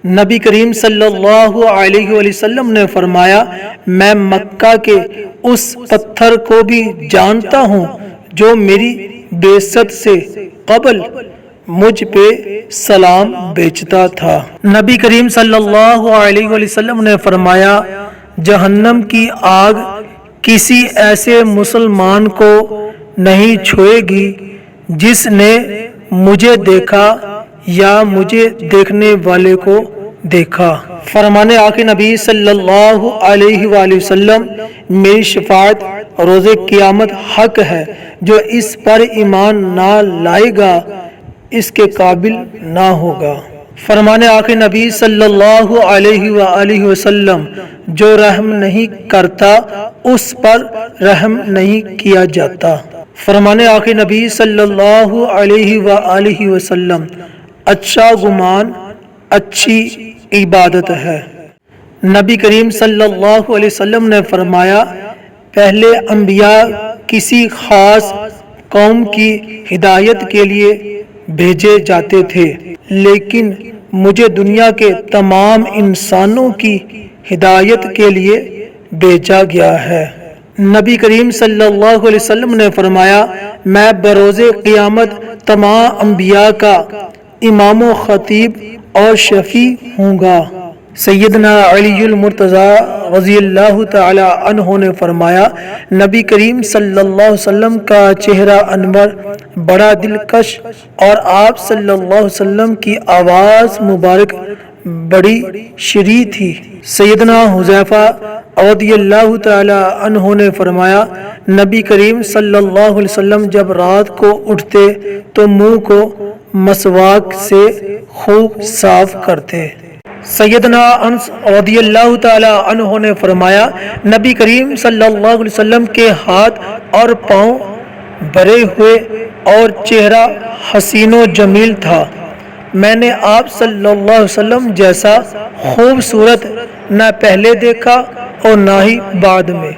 نبی کریم صلی اللہ علیہ وآلہ وسلم نے فرمایا، میں مکہ کے اس پتھر کو بھی جانتا ہوں جو میری بعثت سے قبل مجھ پہ سلام بیچتا تھا۔ نبی کریم صلی اللہ علیہ وآلہ وسلم نے فرمایا، جہنم کی آگ کسی ایسے مسلمان کو نہیں چھوئے گی جس نے مجھے دیکھا یا مجھے دیکھنے والے کو دیکھا۔ فرمان آقا نبی صلی اللہ علیہ وآلہ وسلم، میری شفاعت روز قیامت حق ہے، جو اس پر ایمان نہ لائے گا اس کے قابل نہ ہوگا۔ فرمان آقا نبی صلی اللہ علیہ وآلہ وسلم، جو رحم نہیں کرتا اس پر رحم نہیں کیا جاتا۔ فرمان آقا نبی صلی اللہ علیہ وآلہ وسلم، اچھا گمان اچھی عبادت ہے۔ نبی کریم صلی اللہ علیہ وسلم نے فرمایا، پہلے انبیاء کسی خاص قوم کی ہدایت کے لیے بھیجے جاتے تھے، لیکن مجھے دنیا کے تمام انسانوں کی ہدایت کے لیے بھیجا گیا ہے۔ نبی کریم صلی اللہ علیہ وسلم نے فرمایا، میں بروز قیامت تمام انبیاء کا امام و خطیب اور شفیع ہوں گا۔ سیدنا علی المرتضیٰ رضی اللہ تعالی عنہ نے فرمایا، نبی کریم صلی اللہ علیہ وسلم کا چہرہ انور بڑا دلکش اور آپ صلی اللہ علیہ وسلم کی آواز مبارک بڑی شریع تھی۔ سیدنا حذیفہ رضی اللہ تعالی عنہ نے فرمایا، نبی کریم صلی اللہ علیہ وسلم جب رات کو اٹھتے تو منہ کو مسواک سے خوب صاف کرتے۔ سیدنا انس رضی اللہ تعالی عنہ نے فرمایا، نبی کریم صلی اللہ علیہ وسلم کے ہاتھ اور پاؤں بھرے ہوئے اور چہرہ حسین و جمیل تھا۔ میں نے آپ صلی اللہ علیہ وسلم جیسا خوبصورت نہ پہلے دیکھا اور نہ ہی بعد میں۔